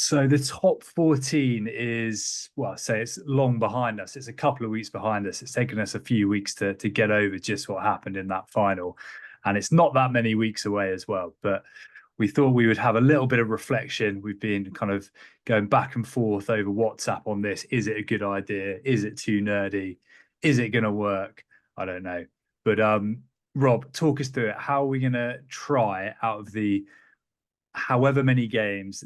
So the top 14 is, well, say it's long behind us. It's a couple of weeks behind us. It's taken us a few weeks to get over just what happened in that final. And it's not that many weeks away as well. But we thought we would have a little bit of reflection. We've been kind of going back and forth over WhatsApp on this. Is it a good idea? Is it too nerdy? Is it going to work? I don't know. But Rob, talk us through it. How are we going to try out of the however many games,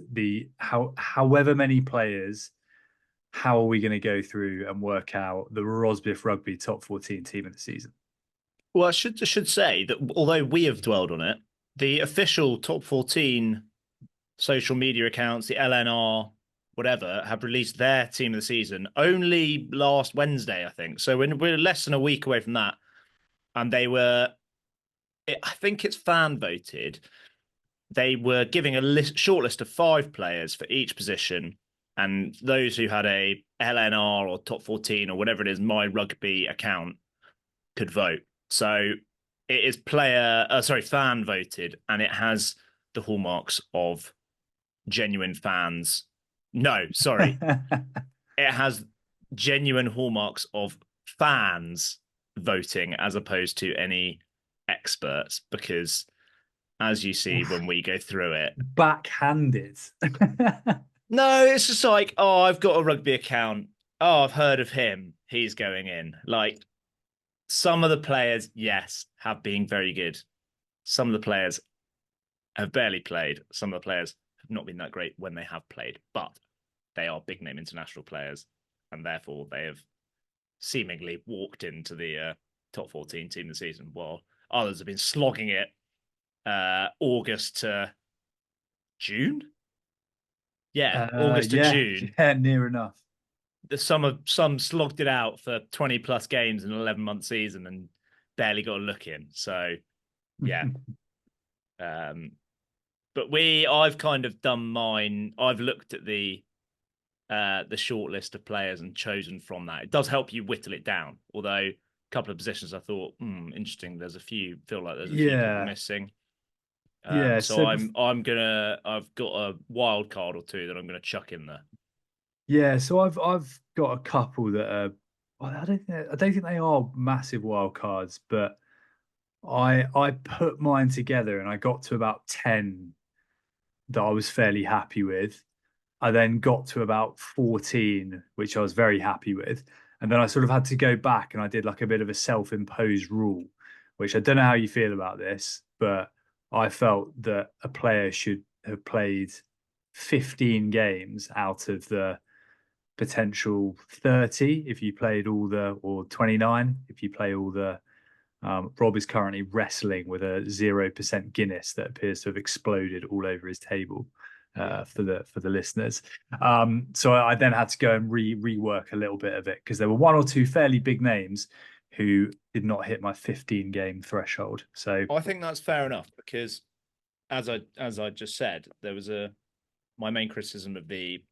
however many players, how are we going to go through and work out the Rosbiff Rugby top 14 team of the season? Well, I should say that although we have dwelled on it, the official top 14 social media accounts, the LNR, whatever, have released their team of the season only last Wednesday, I think. So we're less than a week away from that. And I think it's fan voted. They were giving a short list of 5 players for each position. And those who had a LNR or top 14 or whatever it is, My Rugby account could vote. So it is fan voted, and it has the hallmarks of genuine fans. No, sorry. It has genuine hallmarks of fans voting as opposed to any experts, because as you see when we go through it, Backhanded. no, it's just like, oh, I've got a rugby account. Oh, I've heard of him. He's going in. Like, some of the players, yes, have been very good. Some of the players have barely played. Some of the players have not been that great when they have played, but they are big name international players, and therefore they have seemingly walked into the top 14 team of the season, while others have been slogging it August to June. Yeah, August to Yeah, June. yeah, near enough. Some slogged it out for 20 plus games in an 11-month season and barely got a look in. So yeah. But I've kind of done mine. I've looked at the short list of players and chosen from that. It does help you whittle it down. Although a couple of positions I thought, interesting. Feel like there's a few people Yeah, missing. yeah. So I've got a wild card or two that I'm gonna chuck in there. Yeah, so I've got a couple that are, well, I don't think they are massive wild cards, but I put mine together and I got to about 10 that I was fairly happy with. I then got to about 14, which I was very happy with. And then I sort of had to go back and I did like a bit of a self-imposed rule, which I don't know how you feel about this, but I felt that a player should have played 15 games out of the potential 30 if you played all the, or 29 if you play all the. Rob is currently wrestling with a 0% Guinness that appears to have exploded all over his table for the listeners. So I then had to go and rework a little bit of it because there were one or two fairly big names who did not hit my 15 game threshold. So I think that's fair enough, because as I just said, there was my main criticism of the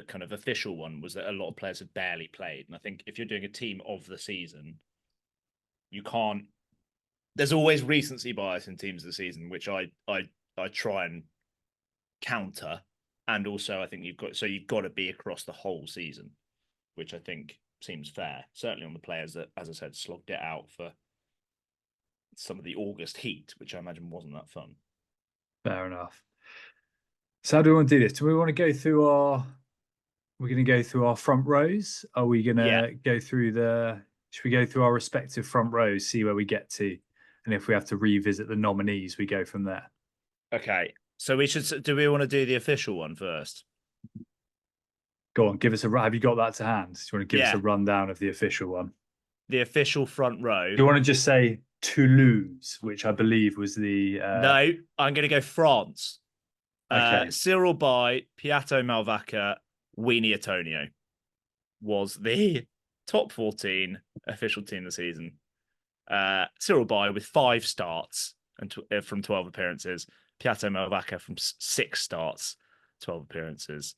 kind of official one was that a lot of players had barely played. And I think if you're doing a team of the season, you can't. There's always recency bias in teams of the season, which I try and counter. And also, I think you've got to be across the whole season, which I think seems fair. Certainly on the players that, as I said, slogged it out for some of the August heat, which I imagine wasn't that fun. fair enough. So how do we want to do this? Do we want to go through our we're going to go through our front rows? Are we going Yeah. to go through should we go through our respective front rows, see where we get to? And if we have to revisit the nominees, we go from there. Okay. So do we want to do the official one first? Go on, give us have you got that to hand? Do you want to give us a Yeah. rundown of the official one? The official front Do row. you want to just say Toulouse, which I believe was the No, I'm going to go France. okay. Cyril Bay, Piatto Malvaca, Weenie Antonio was the top 14 official team of the season. Cyril Bay with 5 starts and from 12 appearances. Piatto Malvaca from 6 starts, 12 appearances.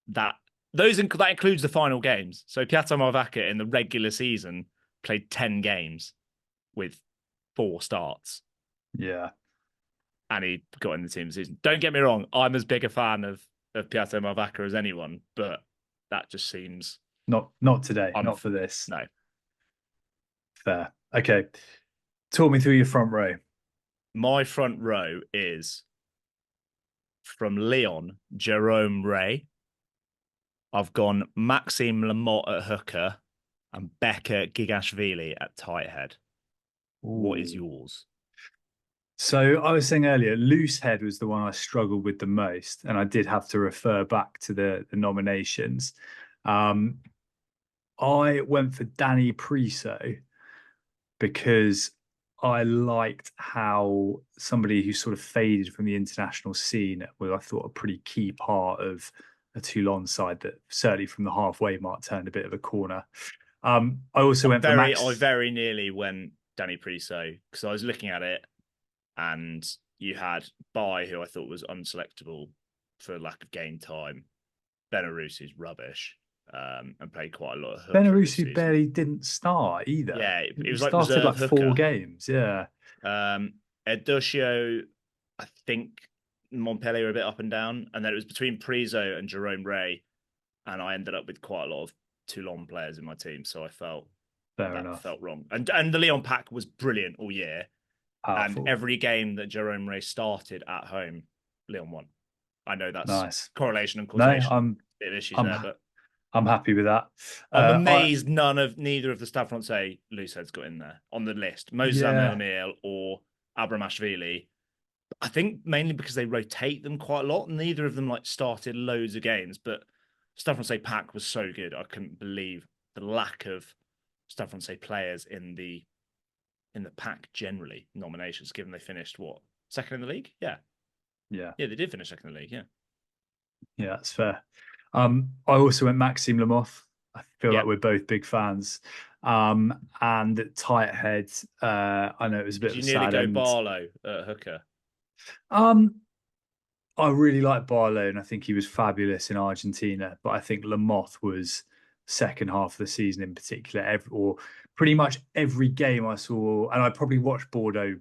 That includes the final games. So Piatto Malvaca in the regular season played 10 games with 4 starts. Yeah. And he got in the team of the season. Don't get me wrong, I'm as big a fan of of Piato Marvaca as anyone, but that just seems Not today, not unf for this. no. Fair. Okay. Talk me through your front row. My front row is from Leon, Jerome Ray. I've gone Maxime Lamotte at hooker and Becca Gigashvili at tight head. What is Ooh. yours? So I was saying earlier, loose head was the one I struggled with the most, and I did have to refer back to the nominations. Um, I went for Danny Priso because I liked how somebody who sort of faded from the international scene was, I thought, a pretty key part of a Toulon side that certainly from the halfway mark turned a bit of a corner. I also went for I Max. very nearly went Danny Priso because I was looking at it and you had Bai, who I thought was unselectable for lack of game time. Belarus is rubbish and played quite a lot of hooker this Benarusi season. barely didn't start either. Yeah, it He was like started reserve like four hooker. games. Yeah, Edusio, I think Montpellier were a bit up and down, and then it was between Priso and Jerome Ray, and I ended up with quite a lot of Toulon players in my team, so I felt fair that enough. felt wrong. And the Leon pack was brilliant all year, and Powerful. every game that Jerome Ray started at home, Leon won. I know that's Nice. correlation and No, causation, bit of issues I'm there, but I'm happy with that. I'm I amazed neither of the Stade Francais looseheads got in there on the list. Moses Yeah, Amel or Abramashvili. I think mainly because they rotate them quite a lot. Neither of them like started loads of games, but Stade Francais pack was so good. I couldn't believe the lack of Stade Francais players in the pack generally nominations, given they finished what, second in the league? Yeah. yeah, Yeah, they did finish second in the league, yeah. yeah. That's fair. I also went Maxime Lamoth. I feel Yeah. like we're both big fans. And tight head. I know it was a bit Did of a you nearly sad go end. Barlow at hooker? Um, I really like Barlow, and I think he was fabulous in Argentina. But I think Lamoth was second half of the season in particular, or pretty much every game I saw, and I probably watched Bordeaux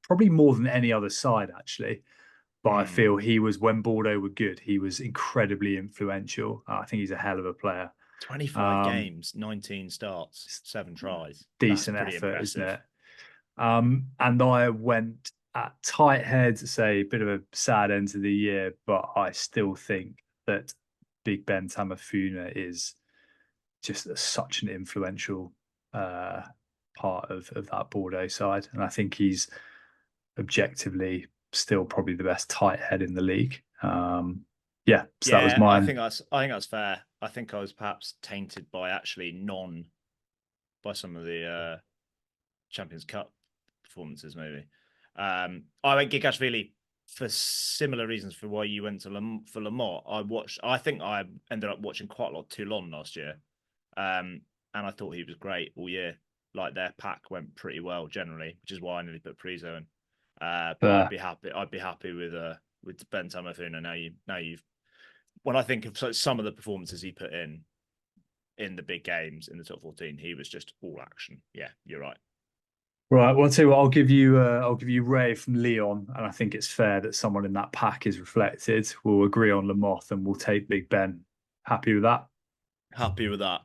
probably more than any other side actually. But I Mm. feel he was when Bordeaux were good, he was incredibly influential. I think he's a hell of a player. 25 Um, games, 19 starts, it's 7 tries. That's decent pretty effort, isn't impressive. it? And I went at tight head, say a bit of a sad end to the year, but I still think that Big Ben Tamafuna is just such an influential uh, part of that Bordeaux side, and I think he's objectively still probably the best tight head in the league. Yeah, so that was Yeah, mine. I think that's fair. I think I was perhaps tainted by actually non by some of the Champions Cup performances, maybe. I went Gigashvili for similar reasons for why you went to for Lamont. I think I ended up watching quite a lot of Toulon last year, and I thought he was great all year. Like their pack went pretty well generally, which is why I nearly put Priso in. But But I'd be happy with Ben Tamafuna. Now you've when I think of some of the performances he put in the big games in the top 14, he was just all action. Yeah, you're right. right, well, I'll tell you what, I'll give you Ray from Leon, and I think it's fair that someone in that pack is reflected. We'll agree on Lamoth and we'll take Big Ben. Happy with that? Happy with that.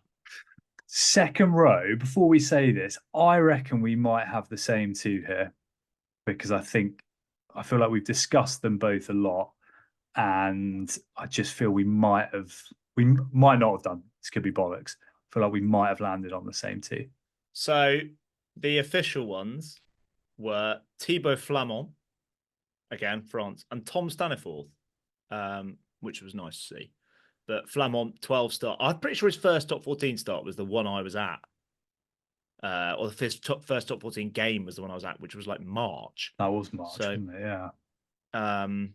Second row, before we say this, I reckon we might have the same two here because I feel like we've discussed them both a lot, and I just feel we might not have done. This could be bollocks. I feel like we might have landed on the same two. So the official ones were Thibaut Flamand, again, France, and Tom Staniforth, which was nice to see. But Flamand, 12 start. I'm pretty sure his first top 14 start was the one I was at. Or the first top 14 game was the one I was at, which was like March. That was March, So wasn't it? Yeah. um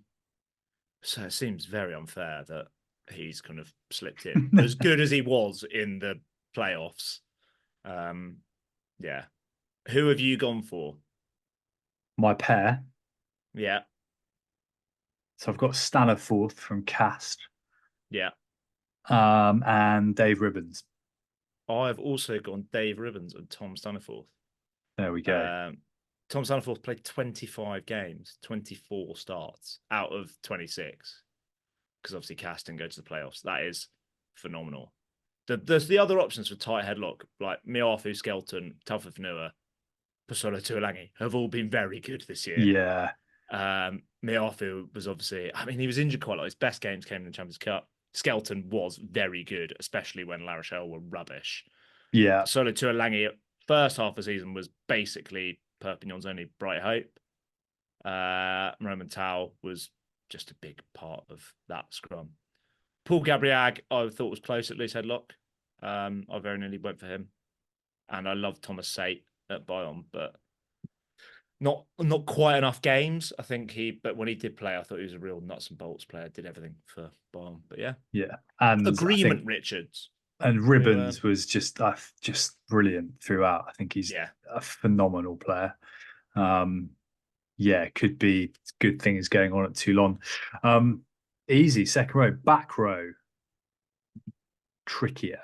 so it seems very unfair that he's kind of slipped in. As good as he was in the playoffs. Um yeah. Who have you gone for? My pair. Yeah. So I've got Staniforth from Cast, Yeah. and Dave Ribbons. I've also gone Dave Ribbons and Tom Staniforth. There we go. Um, Tom Staniforth played 25 games, 24 starts out of 26. because obviously Cass didn't go to the playoffs. That is phenomenal. There's the other options for tight headlock, like Miafu, Skelton, Taufifenua, Pasolo Tuolangi, have all been very good this year. Yeah. Miafu was obviously, I mean, he was injured quite a lot. His best games came in the Champions Cup. Skelton was very good, especially when La Rochelle were rubbish. Yeah. Pasolo Tuolangi, first half of the season was basically Perpignan's only bright hope. Roman Tau was just a big part of that scrum. Paul Gabriag, I thought was close at least headlock. I very nearly went for him. And I love Thomas Sate at Bayonne, but not quite enough games. I think but when he did play, I thought he was a real nuts and bolts player. Did everything for Bayonne, but yeah, Yeah. And I think agreement Richards. Ribbons was just brilliant throughout. I think he's Yeah, a phenomenal player. Yeah, could be good things going on at Toulon. Easy second row, back row, trickier.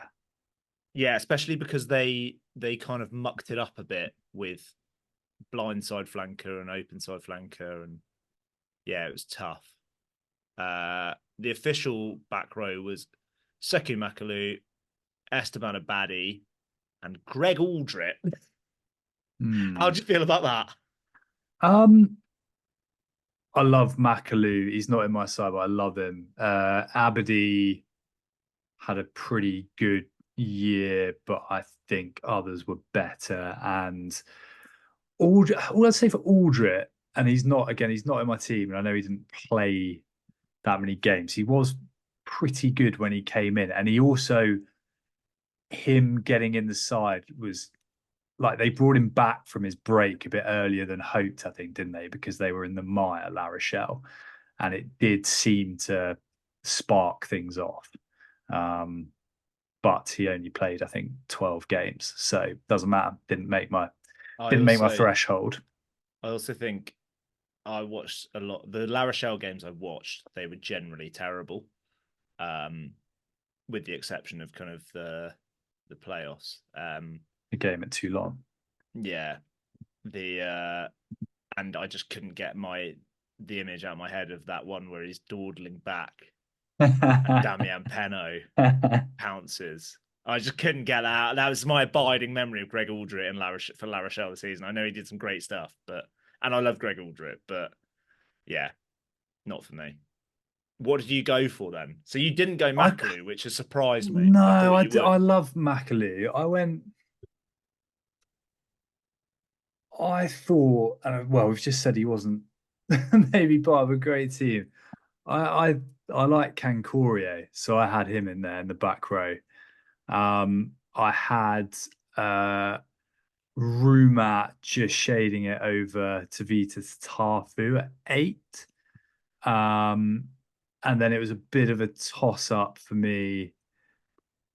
yeah, especially because they kind of mucked it up a bit with blindside flanker and open side flanker, and yeah, it was tough. The official back row was Sekou Makalu, Esteban Abadi, and Greg Aldrit. How Hmm. do you feel about that? Um, I love Makalu. He's not in my side, but I love him. Abadi had a pretty good year, but I think others were better. And all I'd say for Aldrit, and he's not in my team, and I know he didn't play that many games. He was pretty good when he came in, and he also him getting in the side was like they brought him back from his break a bit earlier than hoped, I think, didn't they? Because they were in the mire at La Rochelle, and it did seem to spark things off. Um, but he only played, I think, 12 games, so doesn't matter. I Didn't make my also threshold. I also think I watched a lot. The La Rochelle games I watched, they were generally terrible, um, with the exception of kind of the playoffs. The game at Toulon. Yeah, the and I just couldn't get the image out of my head of that one where he's dawdling back and Damian Penaud pounces. I just couldn't get that out. That was my abiding memory of Greg Aldrit and for La Rochelle this season. I know he did some great stuff, and I love Greg Aldrit, but yeah, not for me. What did you go for then? So you didn't go I Makalu, which has surprised me. I no, thought you I would. love Makalu. I thought, well, we've just said he wasn't maybe part of a great team. I I, I like Cancourier, so I had him in there in the back row. I had Rumat just shading it over to Vitas Tarfu at 8. Um, and then it was a bit of a toss up for me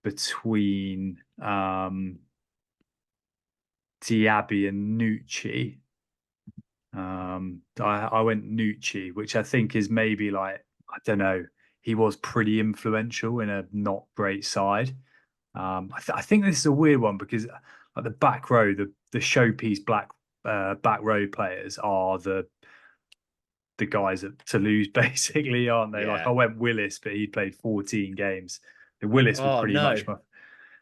between Diaby and Nucci. I went Nucci, which I think is maybe like, I don't know, he was pretty influential in a not great side. I think this is a weird one because at the back row, the showpiece back row players are the guys at Toulouse, basically, aren't they? Like I Yeah. went Willis, but he played 14 games. The Willis was Oh pretty no. much my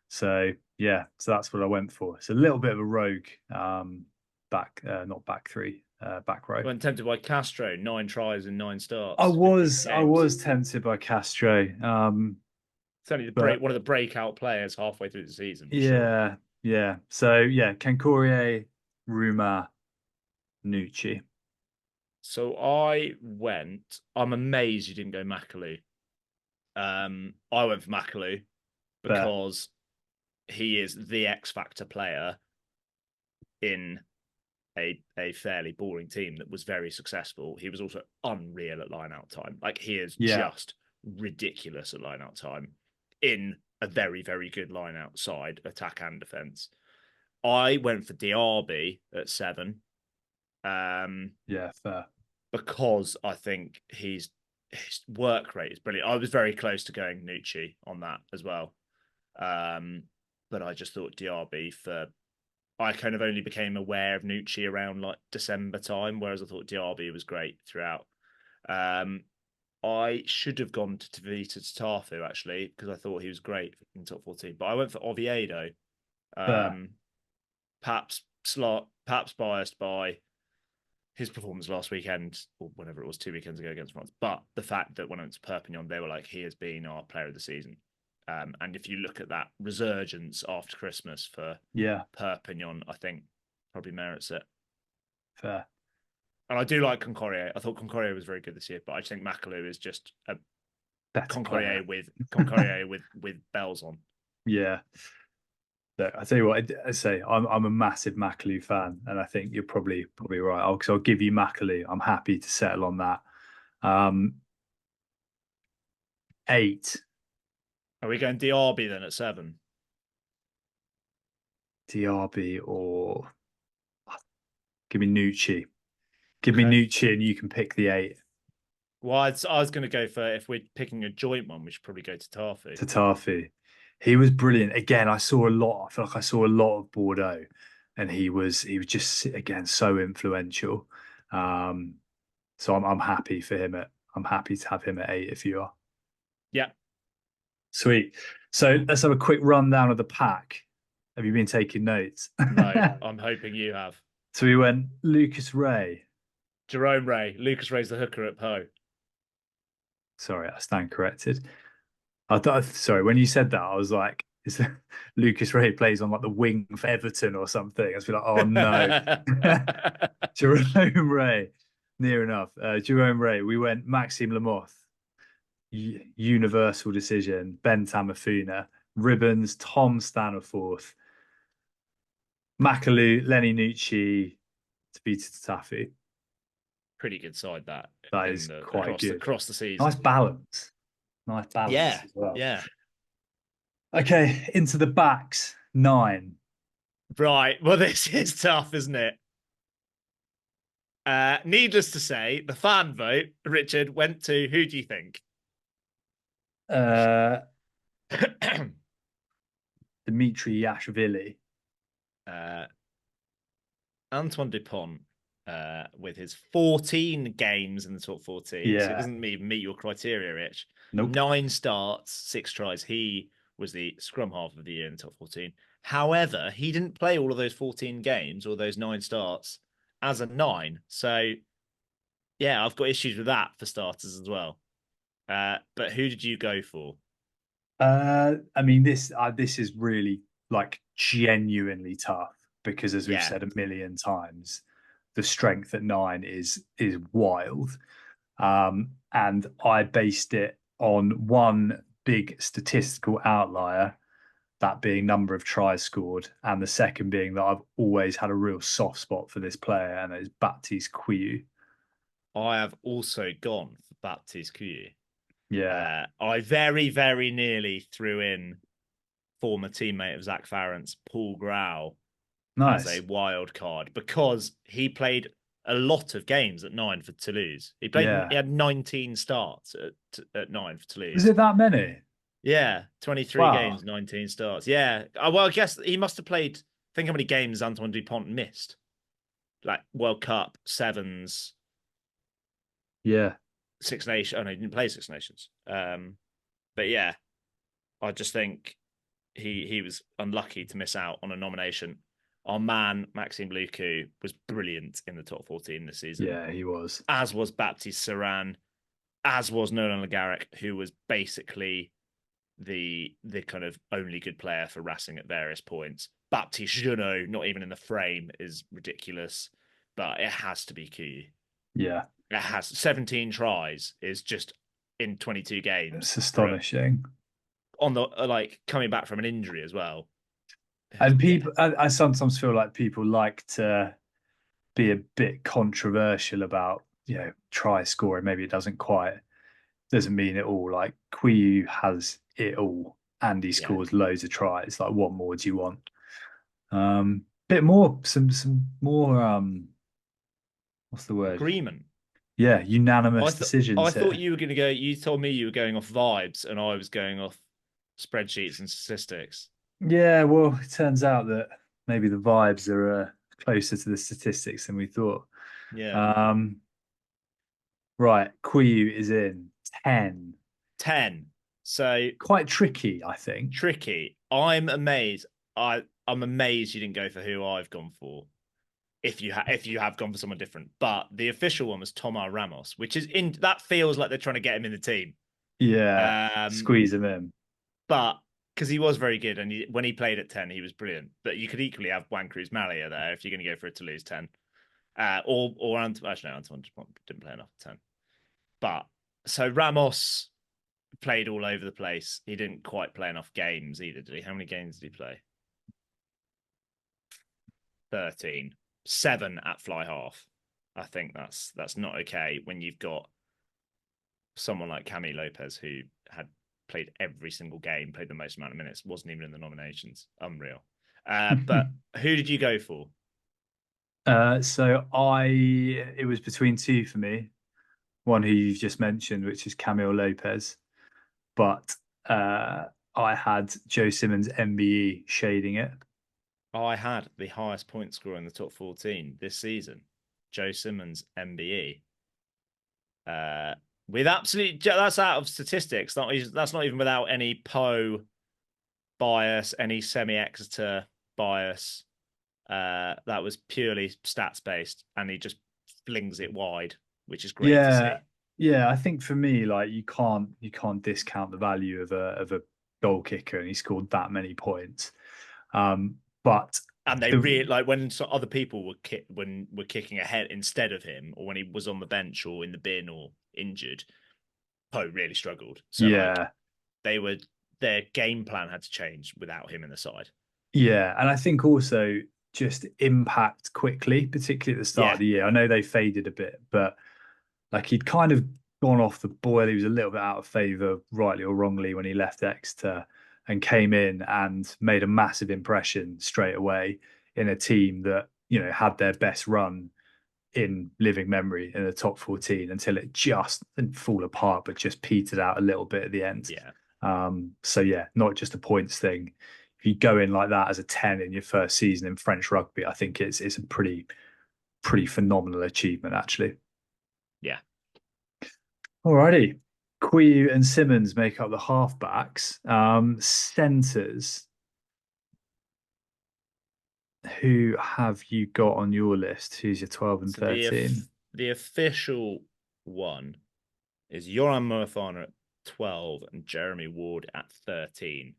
so yeah, so that's what I went for. It's a little bit of a rogue back not back three, back row. I went tempted by Castro, 9 tries in 9 starts, 15 I games. was tempted by Castro. It's only But one of the breakout players halfway through the season for sure. yeah, yeah. So yeah, Cancourier, Ruma, Nucci. So I'm amazed you didn't go Makalu. I went for Makalu But because he is the X Factor player in a fairly boring team that was very successful. He was also unreal at line out time. Like he is yeah, just ridiculous at line out time in a very, very good line outside, attack and defense. I went for Diaby at 7. yeah, fair. Because I think his work rate is brilliant. I was very close to going Nucci on that as well. But I just thought Diaby I kind of only became aware of Nucci around like December time, whereas I thought Diaby was great throughout. Um, I should have gone to Tavita Tafu actually because I thought he was great in top 14, but I went for Oviedo. Fair. Um, perhaps biased by his performance last weekend or whenever it was 2 weekends ago against France, but the fact that when I went to Perpignan, they were like, he has been our player of the season. And if you look at that resurgence after Christmas for Yeah, Perpignan, I think probably merits it. fair. And I do like Concorrier. I thought Concorrier was very good this year, but I just think Makalou is just a Better player. Concorrier with bells on. Yeah. Look, I tell you what, I say I'm a massive Makalou fan, and I think you're probably right. I'll give you Makalou. I'm happy to settle on that. 8 Are we going DRB then at 7? DRB or give me Nucci. Give me Okay. Nucci, and you can pick the 8. Well, I was going to go for if we're picking a joint one, we should probably go to Tafu. Tatafi. He was brilliant. Again, I saw a lot. I feel like I saw a lot of Bordeaux, and he was just again so influential. Um, so I'm happy for him at I'm happy to have him at 8 if you are. Yeah. Sweet. So let's have a quick rundown of the pack. Have you been taking notes? No, I'm hoping you have. So we went Lucas Ray. Jerome Ray. Lucas Ray's the hooker at Poe. Sorry, I stand corrected. I thought, sorry, when you said that, I was like, is that Lucas Ray plays on like the wing for Everton or something? I was like, oh no. Jerome Ray. Near enough. Jerome Ray. We went Maxime Lamoth. Universal decision. Ben Tamafuna. Ribbons. Tom Staniforth. Makalou. Lenny Nucci. Tabita Tafi. Pretty good side that That in is the quite good. across the season. Nice balance. Nice balance Yeah. as well. Yeah. Okay, into the backs. 9. Right. Well, this is tough, isn't it? Needless to say, the fan vote, Richard, went to who do you think? Uh, Dimitri Yashvili. Antoine Dupont, with his 14 games in the top 14. So it Yeah. doesn't even meet your criteria, Rich. Nope. 9 starts, 6 tries. He was the scrum half of the year in the top 14. However, he didn't play all of those 14 games or those 9 starts as a 9. So, yeah, I've got issues with that for starters as well. But who did you go for? I mean this is really like genuinely tough because as we've Yeah, said a million times, the strength at 9 is wild. And I based it on one big statistical outlier, that being number of tries scored, and the second being that I've always had a real soft spot for this player, and it's Baptiste Couilloux. I have also gone for Baptiste Couilloux. Yeah, I very, very nearly threw in former teammate of Zach Farrant's, Paul Grau, as a nice. wild card because he played a lot of games at 9 for Toulouse. Yeah, He had 19 starts at 9 for was Toulouse. it that many? Yeah, 23 Wow. games, 19 starts. Yeah. Well, I guess he must have played. Think how many games Antoine Dupont missed. Like World Cup, sevens, Yeah, Six Nations. Oh no, he didn't play Six Nations. But yeah, I just think he was unlucky to miss out on a nomination. Our man Maxime Lucu was brilliant in the top 14 this season, yeah, he was. as was Baptiste Saran, as was Nolan Le Garrec, who was basically the kind of only good player for Racing at various points. Baptiste Junot, not even in the frame, is ridiculous, but it has to be Couilloux. Yeah, It has 17 tries, is just in 22 games it's for astonishing. on the like coming back from an injury as well. And Yeah, people, I sometimes feel like people like to be a bit controversial about, try scoring. Maybe it doesn't mean it all. Like Quiu has it all, and he yeah. scores loads of tries. Like, what more do you want? Bit more, some more. What's the word? Agreement. Yeah, unanimous I decisions thought here. you were going to go. You told me you were going off vibes, and I was going off spreadsheets and statistics. Yeah, well, it turns out that maybe the vibes are closer to the statistics than we thought. Yeah. Um, right, Quiu is in 10. 10. So Quite tricky, I think. tricky. I'm amazed. I'm amazed you didn't go for who I've gone for. If you have gone for someone different, but the official one was Tomar Ramos, which is in that feels like they're trying to get him in the team. Yeah, Um, squeeze him in. but because he was very good and when he played at 10, he was brilliant. But you could equally have Juan Cruz Malia there if you're going to go for it to lose 10. Or actually, no, Antoine didn't play enough at 10. But so Ramos played all over the place. He didn't quite play enough games either, did he? How many games did he play? 13. 7 at fly half. I think that's not okay when you've got someone like Cami Lopez who had played every single game, played the most amount of minutes, wasn't even in the nominations. Unreal. But who did you go for? So it was between two for me. One who you've just mentioned, which is Camille Lopez, but uh, I had Joe Simmons MBE shading it. I had the highest point scorer in the top 14 this season, Joe Simmons MBE. With absolute, that's out of statistics. That's not even without any Poe bias, any semi-Exeter bias. That was purely stats based, and he just flings it wide, which is great to see. Yeah, yeah. I think for me, like you can't discount the value of a goal kicker, and he scored that many points. But And they the really like when some other people were kicking ahead instead of him, or when he was on the bench or in the bin or injured. Poe really struggled. So like yeah, they were their game plan had to change without him in the side. yeah, and I think also just impact quickly, particularly at the start Yeah, of the year. I know they faded a bit, but like he'd kind of gone off the boil. He was a little bit out of favour, rightly or wrongly, when he left Exeter and came in and made a massive impression straight away in a team that, had their best run in living memory in the top 14 until it just didn't fall apart, but just petered out a little bit at the end. yeah, So yeah, not just a points thing. If you go in like that as a 10 in your first season in French rugby, I think it's a pretty phenomenal achievement actually. yeah. Alrighty. Quiu and Simmons make up the halfbacks. Centers, who have you got on your list? Who's your 12 and So 13? the official one is Yoram Moefana at 12 and Jeremy Ward at 13.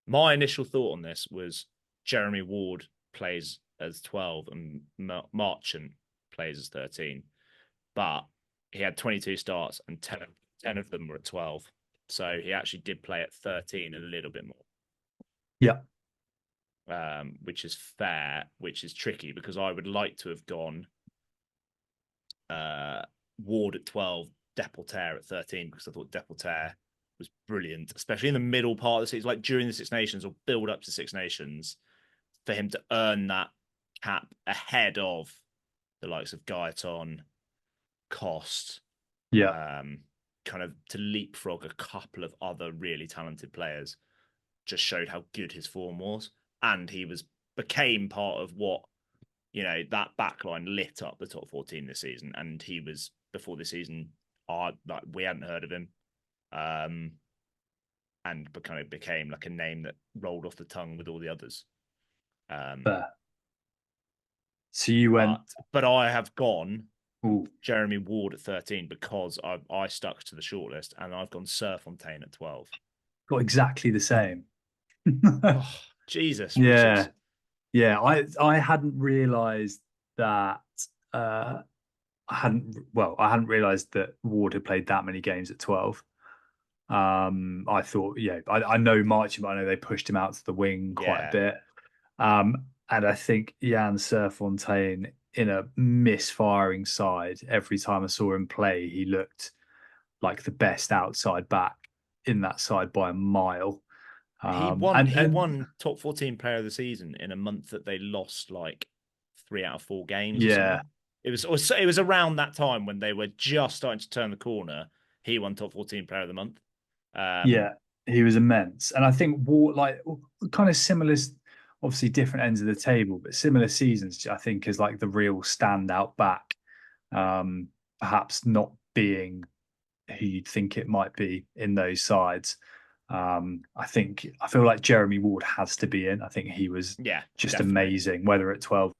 My initial thought on this was Jeremy Ward plays as 12 and Marchant plays as 13. But he had 22 starts and 10 of them were at 12. So he actually did play at 13 a little bit more, Yeah. which is fair, which is tricky because I would like to have gone uh, Ward at 12, Deporter at 13 because I thought Deporter was brilliant, especially in the middle part of the season, like during the Six Nations or build up to Six Nations, for him to earn that cap ahead of the likes of Gaeton, Cost, Yeah. um, kind of to leapfrog a couple of other really talented players, just showed how good his form was, and he became part of what that backline lit up the top 14 this season, and he was before this season, like we hadn't heard of him, and kind of became like a name that rolled off the tongue with all the others. Fair. So you went, But I have gone ooh, Jeremy Ward at 13 because I stuck to the shortlist, and I've gone Serfontaine at 12. got exactly the same. Oh, Jesus, Richards. Yeah. Yeah. I hadn't realized that I hadn't realized that Ward had played that many games at 12. I thought, yeah, I know Marching, but I know they pushed him out to the wing quite a Yeah. bit. And I think Jan Serfontaine in a misfiring side, every time I saw him play, he looked like the best outside back in that side by a mile. He Um, won and he and won top 14 player of the season in a month that they lost like 3 out of 4 games or yeah, something. It was around that time when they were just starting to turn the corner. He won top 14 player of the month. Um, yeah, he was immense. And I think Ward, like kind of similar, obviously different ends of the table, but similar seasons, I think, is like the real standout back. Perhaps not being who you'd think it might be in those sides. I feel like Jeremy Ward has to be in. I think he was Yeah, just definitely. amazing, whether at 12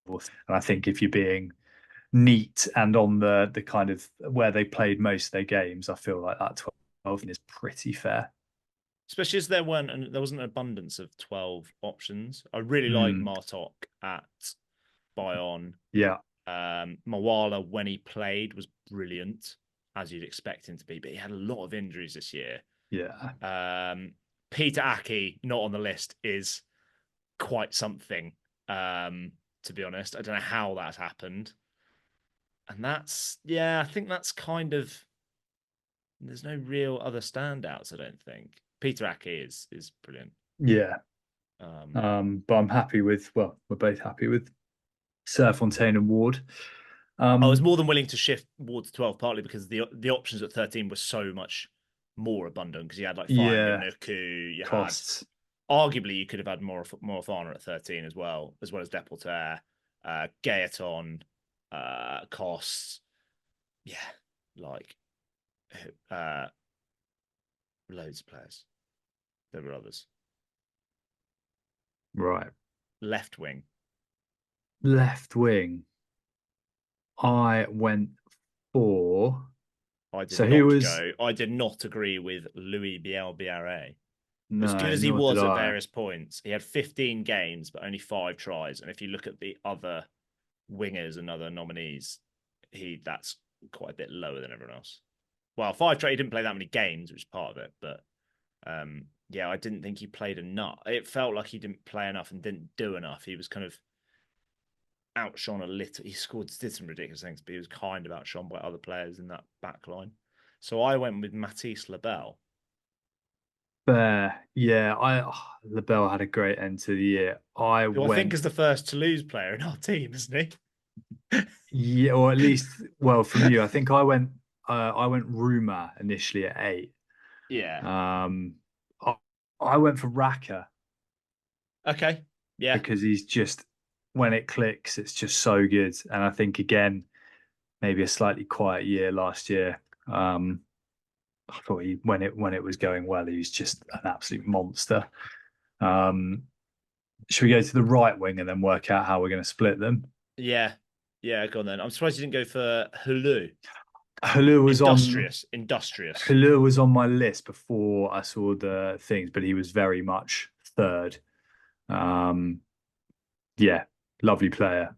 or, and I think if you're being neat and on the kind of where they played most of their games, I feel like that 12 is pretty fair. Especially as there wasn't an abundance of 12 options. I really like Mm, Martok at Bayonne. yeah, Mawala, when he played, was brilliant, as you'd expect him to be, but he had a lot of injuries this year. yeah, Um, Peter Aki, not on the list, is quite something, to be honest. I don't know how that happened. And yeah, I think that's kind of, there's no real other standouts, I don't think. Peter Aki is brilliant. yeah. Um, But I'm happy with, well, we're both happy with Serfontaine and Ward. I was Um, more than willing to shift Ward to 12, partly because the options at 13 were so much more abundant because you had like yeah, Nuku, you had costs. arguably you could have had more Fana at 13 as well as Deporter, Gaeton, Costs. Yeah, like uh loads of players. There were others. Right. Left wing. Left wing. I went for. So he was. I did not agree with Louis Bielbiaré. As good No, as he nor did was at I. various points, he had 15 games, but only 5 tries. And if you look at the other wingers and other nominees, that's quite a bit lower than everyone else. Well, 5 tries, he didn't play that many games, which is part of it. But yeah, I didn't think he played enough. It felt like he didn't play enough and didn't do enough. He was kind of outshone a little. He did some ridiculous things, but he was kind of outshone by other players in that back line. So I went with Matisse Lebel. Fair. Yeah, LaBelle had a great end to the year. I Who I think went. is the first Toulouse player in our team, isn't he? Yeah, or at least, well, from you, I think I went Ruma initially at 8. Yeah. Um, I, I went for Raka Okay. Yeah. because he's just when it clicks, it's just so good. And I think again, maybe a slightly quiet year last year. I thought when it was going well, he was just an absolute monster. Um, should we go to the right wing and then work out how we're going to split them? Yeah. Yeah. Go on then. I'm surprised you didn't go for Hulu. Halur was on Industrious. Industrious. Halur was on my list before I saw the things, but he was very much third. Um, yeah, lovely player,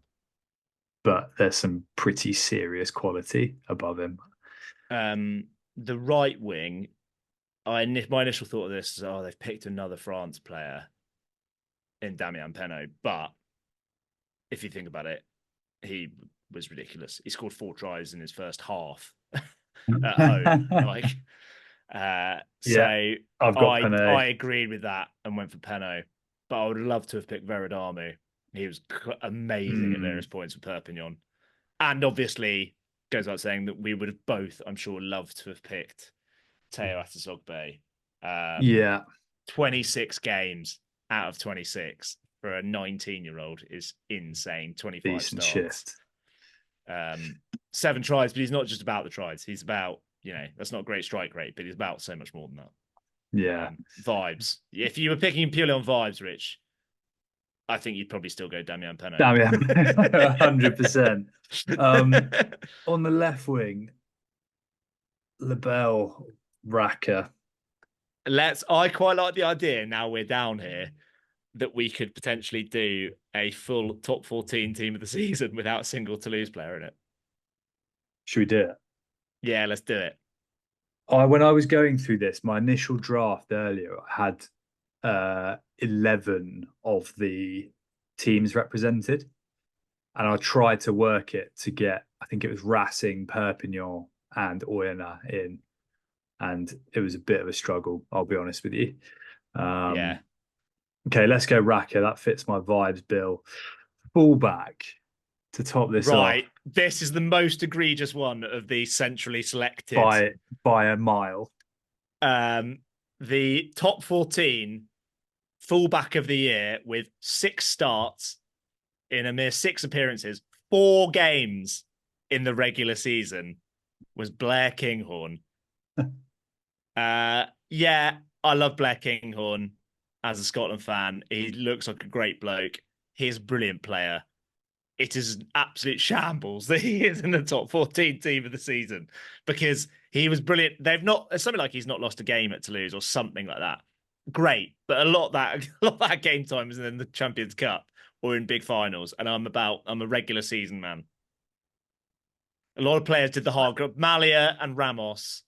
but there's some pretty serious quality above him. Um, the right wing, my initial thought of this is, oh, they've picked another France player in Damian Penaud. But if you think about it, he was ridiculous. He scored 4 tries in his first half at home. Like, so Yeah, I've got I Panay. agreed with that and went for Penaud. But I would love to have picked Veradamu. He was amazing at various Mm, points with Perpignan. And obviously, goes without saying that we would have both, I'm sure, loved to have picked Teo Atasogbe. Um, yeah, 26 games out of 26 for a 19-year-old is insane. 25 decent starts, shift. 7 tries, but he's not just about the tries. He's about, that's not a great strike rate, but he's about so much more than that. Yeah, Vibes. If you were picking purely on vibes, Rich, I think you'd probably still go Damian Penaud. damn yeah, 100%. On the left wing, Labelle, Raka. I quite like the idea now we're down here that we could potentially do a full top 14 team of the season without a single Toulouse player in it. Should we do it? Yeah, let's do it. When I was going through this, my initial draft earlier had 11 of the teams represented, and I tried to work it to get, I think it was Racing, Perpignan, and Oyonnax in, and it was a bit of a struggle, I'll be honest with you. Yeah. Um, okay, let's go Raka. That fits my vibes, Bill. Fullback to top this off Right. This is the most egregious one of the centrally selected. by by a mile. The top 14 fullback of the year with 6 starts in a mere 6 appearances, 4 games in the regular season was Blair Kinghorn. Yeah, I love Blair Kinghorn as a Scotland fan. He looks like a great bloke. He's a brilliant player. It is an absolute shambles that he is in the top 14 team of the season because he was brilliant. They've not it's something like he's not lost a game at Toulouse or something like that. Great, but a lot of that a lot of that game time is in the Champions Cup or in big finals, and I'm a regular season man. A lot of players did the hard graft. Malia and Ramos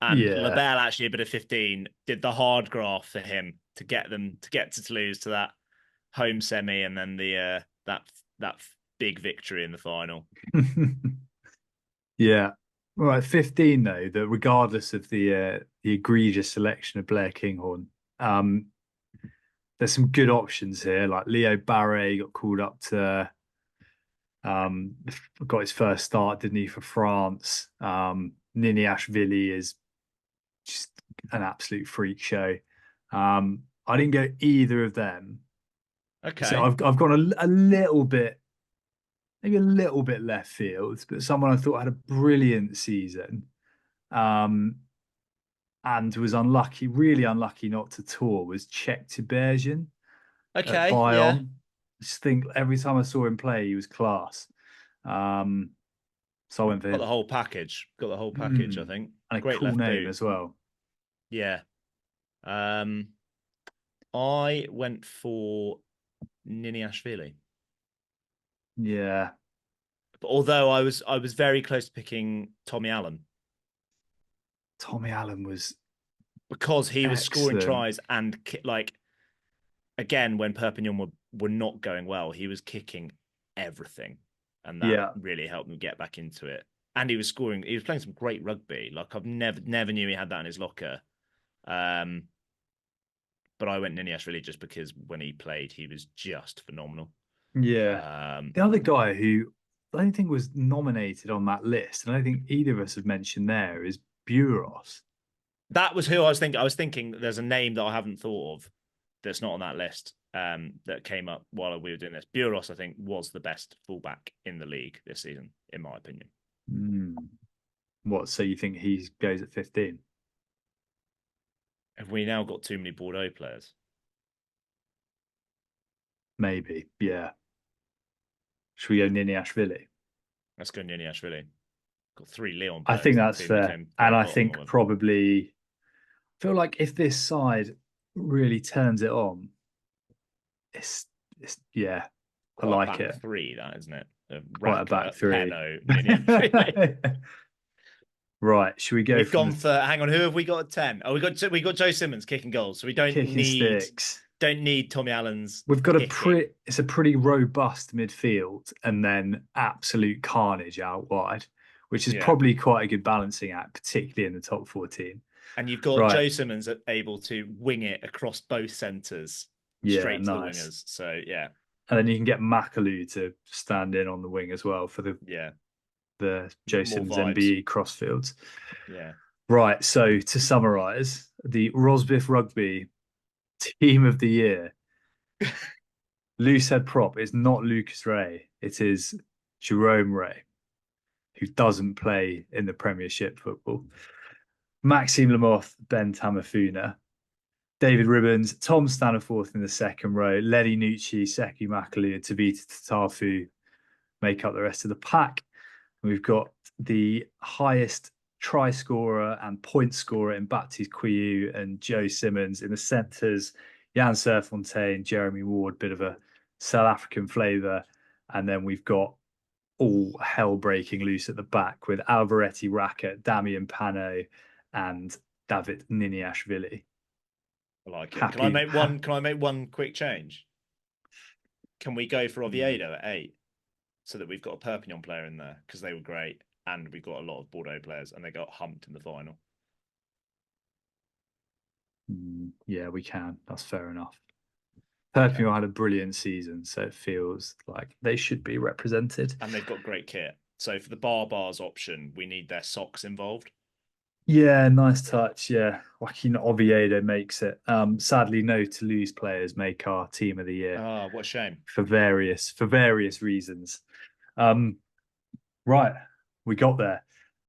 and Yeah. Labelle actually a bit of 15 did the hard graft for him to get to Toulouse to that home semi and then the that big victory in the final. Yeah. All right, 15 though, that regardless of the egregious selection of Blair Kinghorn, um, there's some good options here. Like Leo Barre got called up to um got his first start, didn't he, for France. Niniashvili is just an absolute freak show. I didn't go either of them. So Okay. I've gone a little bit, maybe a little bit left field, but someone I thought had a brilliant season, um, and was unlucky, really unlucky not to tour was Czech Tiberghien at Okay. Yeah. Bayonne. I just think every time I saw him play, he was class. Um, so I went for Got the him. whole package. Got the whole package, I Mm. think. And a Great cool left name boot. as well. Yeah. Um I went for Niniashvili. Yeah. But although I was very close to picking Tommy Allen Tommy Allen was because he was scoring excellent. tries and like again when Perpignan were not going well, he was kicking everything, and that Yeah. really helped him get back into it. And he was scoring. He was playing some great rugby. Like I've never knew he had that in his locker. Um, but I went Ninias really just because when he played, he was just phenomenal. Yeah. Um, The other guy who I don't think was nominated on that list, and I don't think either of us have mentioned there, is Buros. that was who I was thinking. I was thinking there's a name that I haven't thought of that's not on that list. That came up while we were doing this. Buros, I think, was the best fullback in the league this season, in my opinion. Hmm. What? So you think he goes at 15? Have we now got too many Bordeaux players? Maybe. Yeah. Should we go Niniashvili? Let's go Niniashvili. Got 3 Leon I players think in the that's team that fair. came And down the I bottom think of them. probably feel like if this side really turns it on, it's yeah, I Quite a like back it. three, that isn't it? Quite a back Racker, three. Peno, Niniashvili. Right, should we go We've from gone the for. Hang on, who have we got at 10? Oh, we got Joe Simmons kicking goals, so we kicking sticks? don't need Tommy Allen's We've got kicking. it's a pretty robust midfield and then absolute carnage out wide, which is Yeah. probably quite a good balancing act, particularly in the top 14. And you've got Right. Joe Simmons able to wing it across both centres Yeah, straight to the nice. wingers. So yeah, And then you can get Makalou to stand in on the wing as well for yeah, the Joe more Simmons vibes. MBE crossfields. Yeah. Right. So to summarize, the Rosbiff Rugby team of the year, loose head prop is not Lucas Ray. It is Jerome Ray, who doesn't play in the Premiership football. Maxime Lamoth, Ben Tamafuna, David Ribbons, Tom Staniforth in the second row, Lenny Nucci, Sekou Makalu, and Tabita Tatafu make up the rest of the pack. We've got the highest try scorer and point scorer in Baptiste Quiu and Joe Simmons in the centres, Jan Serfontaine, Jeremy Ward, bit of a South African flavour. And then we've got all hell breaking loose at the back with Alvaretti Racket, Damian Pano, and David Niniashvili. I like it. Happy. Can I make one quick change? Can we go for Oviedo at 8 so that we've got a Perpignan player in there because they were great and we got a lot of Bordeaux players and they got humped in the final. Yeah, we can. That's fair enough. Okay. Perpignan had a brilliant season, so it feels like they should be represented. And they've got great kit. So for the bars option, we need their socks involved. Yeah, nice touch. Yeah, Joaquin Oviedo makes it. Sadly, no Toulouse players make our team of the year Oh, what a shame. for various reasons. Right, we got there.